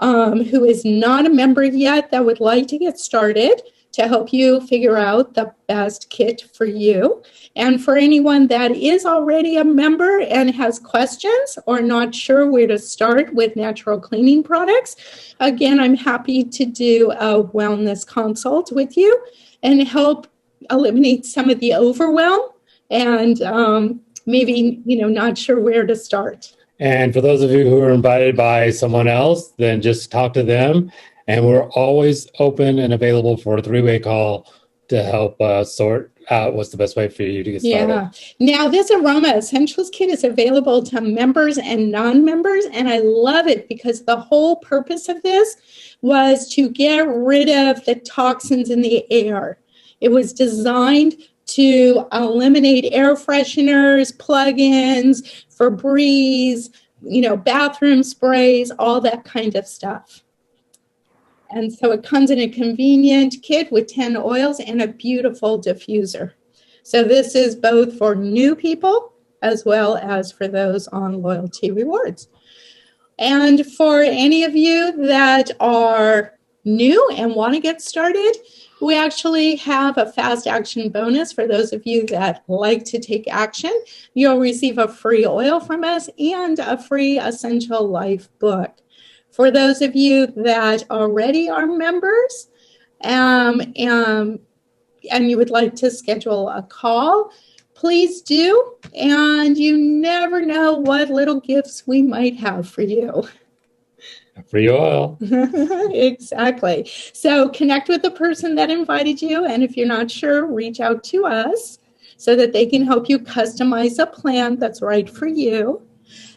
Speaker 2: who is not a member yet that would like to get started to help you figure out the best kit for you. And for anyone that is already a member and has questions or not sure where to start with natural cleaning products, again, I'm happy to do a wellness consult with you and help eliminate some of the overwhelm and maybe, not sure where to start.
Speaker 3: And for those of you who are invited by someone else, then just talk to them. And we're always open and available for a 3-way call to help sort out what's the best way for you to get started.
Speaker 2: Yeah. Now, this Aroma Essentials Kit is available to members and non-members, and I love it because the whole purpose of this was to get rid of the toxins in the air. It was designed to eliminate air fresheners, plug-ins, Febreze, bathroom sprays, all that kind of stuff. And so it comes in a convenient kit with 10 oils and a beautiful diffuser. So this is both for new people as well as for those on loyalty rewards. And for any of you that are new and want to get started, we actually have a fast action bonus for those of you that like to take action. You'll receive a free oil from us and a free Essential Life book. For those of you that already are members and you would like to schedule a call, please do. And you never know what little gifts we might have for you.
Speaker 3: Free oil.
Speaker 2: Exactly. So connect with the person that invited you. And if you're not sure, reach out to us so that they can help you customize a plan that's right for you.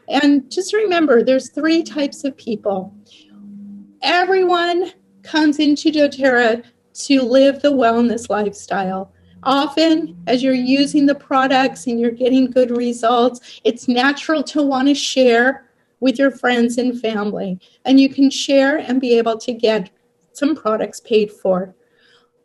Speaker 2: And just remember, there's 3 types of people. Everyone comes into doTERRA to live the wellness lifestyle, Often, as you're using the products and you're getting good results, it's natural to want to share with your friends and family. And you can share and be able to get some products paid for.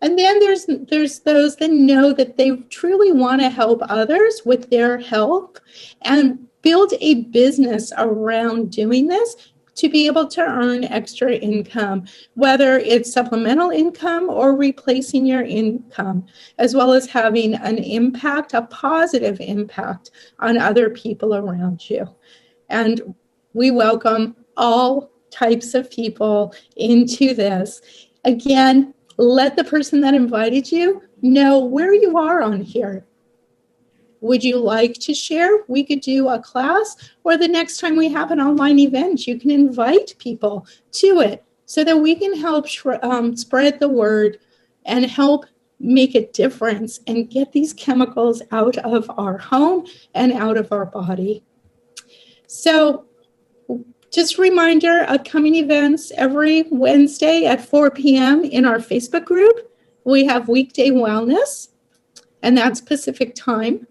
Speaker 2: And then there's those that know that they truly want to help others with their health and build a business around doing this to be able to earn extra income, whether it's supplemental income or replacing your income, as well as having an impact, a positive impact on other people around you. And we welcome all types of people into this. Again, let the person that invited you know where you are on here. Would you like to share? We could do a class, or the next time we have an online event, you can invite people to it so that we can help spread the word and help make a difference and get these chemicals out of our home and out of our body. So just a reminder, upcoming events every Wednesday at 4 p.m. in our Facebook group. We have Weekday Wellness, and that's Pacific time.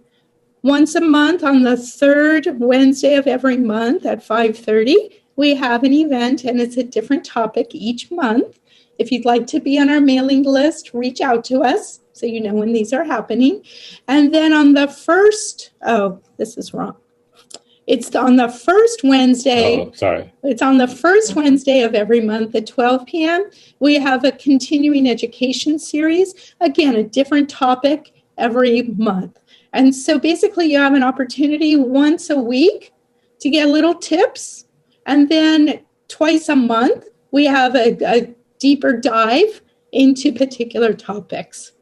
Speaker 2: Once a month on the third Wednesday of every month at 5:30, we have an event, and it's a different topic each month. If you'd like to be on our mailing list, reach out to us so you know when these are happening. And then on the first, It's on the first Wednesday.
Speaker 3: Oh, sorry.
Speaker 2: It's on the first Wednesday of every month at 12 p.m. We have a continuing education series. Again, a different topic every month. And so basically you have an opportunity once a week to get little tips. And then twice a month, we have a deeper dive into particular topics.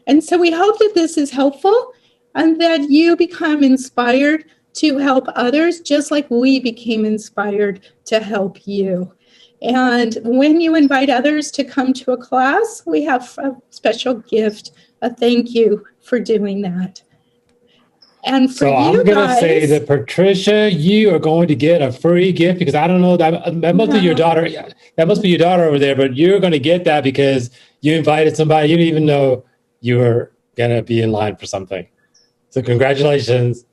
Speaker 2: And so we hope that this is helpful and that you become inspired to help others, just like we became inspired to help you. And when you invite others to come to a class, we have a special gift, a thank you for doing that. And for
Speaker 3: So I'm going to say that, Patricia, you are going to get a free gift because I don't know, that must be your daughter. That must be your daughter over there, but you're going to get that because you invited somebody. You didn't even know you were going to be in line for something. So congratulations.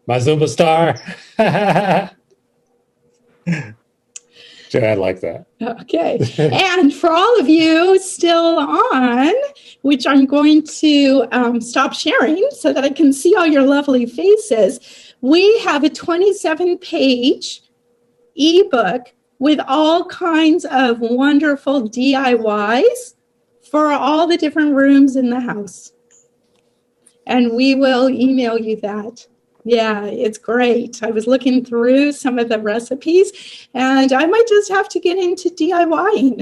Speaker 3: My Zumba star. I like that.
Speaker 2: Okay. And for all of you still on, which I'm going to stop sharing so that I can see all your lovely faces, we have a 27-page ebook with all kinds of wonderful DIYs for all the different rooms in the house. And we will email you that. Yeah, it's great. I was looking through some of the recipes, and I might just have to get into DIYing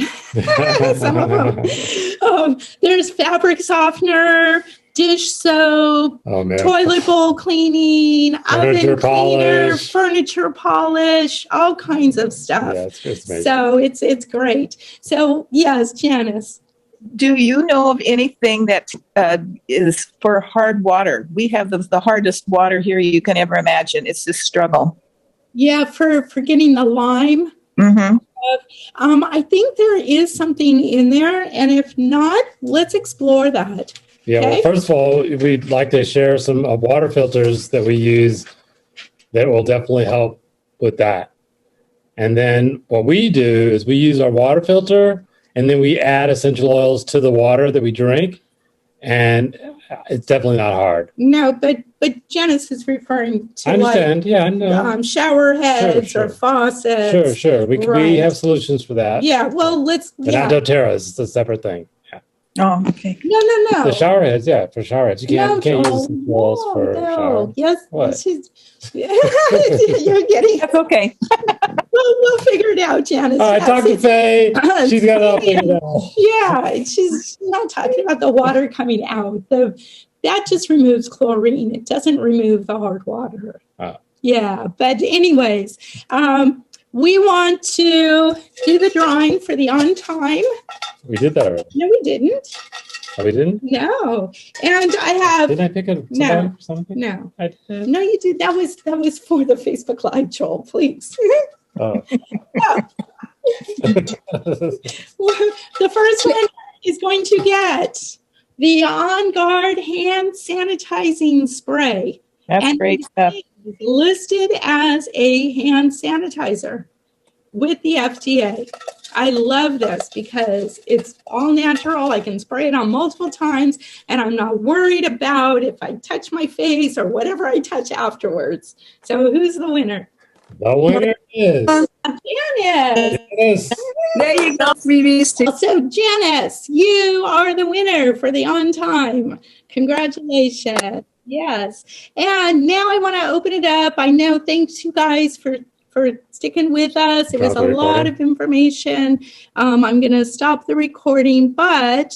Speaker 2: some of them. There's fabric softener, dish soap, toilet bowl cleaning, oven cleaner, furniture polish, all kinds of stuff.
Speaker 3: Yeah, it's amazing.
Speaker 2: So it's great. So yes, Janice.
Speaker 5: Do you know of anything that is for hard water? We have the hardest water here you can ever imagine. It's a struggle.
Speaker 2: Yeah, for getting the lime.
Speaker 5: Mm-hmm.
Speaker 2: I think there is something in there, and if not, let's explore that.
Speaker 3: Yeah,
Speaker 2: okay?
Speaker 3: Well, first of all, we'd like to share some water filters that we use that will definitely help with that. And then what we do is we use our water filter, and then we add essential oils to the water that we drink, and it's definitely not hard.
Speaker 2: No, but Janice is referring to
Speaker 3: I understand. I know.
Speaker 2: Shower heads
Speaker 3: Sure.
Speaker 2: or faucets.
Speaker 3: Sure. We have solutions for that.
Speaker 2: Yeah, well, let's.
Speaker 3: But not doTERRA's. It's a separate thing. Yeah.
Speaker 5: Oh, okay.
Speaker 2: No.
Speaker 3: The shower heads, for shower heads. You can't use essential oils for shower.
Speaker 2: Yes.
Speaker 3: What?
Speaker 2: You're getting.
Speaker 5: That's okay.
Speaker 2: We'll figure it out, Janice.
Speaker 3: All right, talk to Faye. She's got it all figured out.
Speaker 2: Yeah, she's not talking about the water coming out. That just removes chlorine. It doesn't remove the hard water. Yeah, but anyways, we want to do the drawing for the on time.
Speaker 3: We did that already.
Speaker 2: No, we didn't.
Speaker 3: Oh, we didn't?
Speaker 2: No. And I have.
Speaker 3: Didn't I pick up somebody for something?
Speaker 2: No.
Speaker 3: I did.
Speaker 2: No, you did. That was for the Facebook Live, Joel, please.
Speaker 3: Oh.
Speaker 2: The first one is going to get the On Guard hand sanitizing spray.
Speaker 5: That's
Speaker 2: And
Speaker 5: great
Speaker 2: it
Speaker 5: stuff.
Speaker 2: is listed as a hand sanitizer with the FDA. I love this because it's all natural. I can spray it on multiple times, and I'm not worried about if I touch my face or whatever I touch afterwards. So who's the winner?
Speaker 3: The winner is
Speaker 2: Janice.
Speaker 3: Yes.
Speaker 6: There you go, freebies.
Speaker 2: So Janice, you are the winner for the On Time. Congratulations. Yes. And now I want to open it up. I know, thanks you guys for sticking with us. It was a
Speaker 3: Stop the
Speaker 2: lot
Speaker 3: recording.
Speaker 2: of information. I'm going to stop the recording, but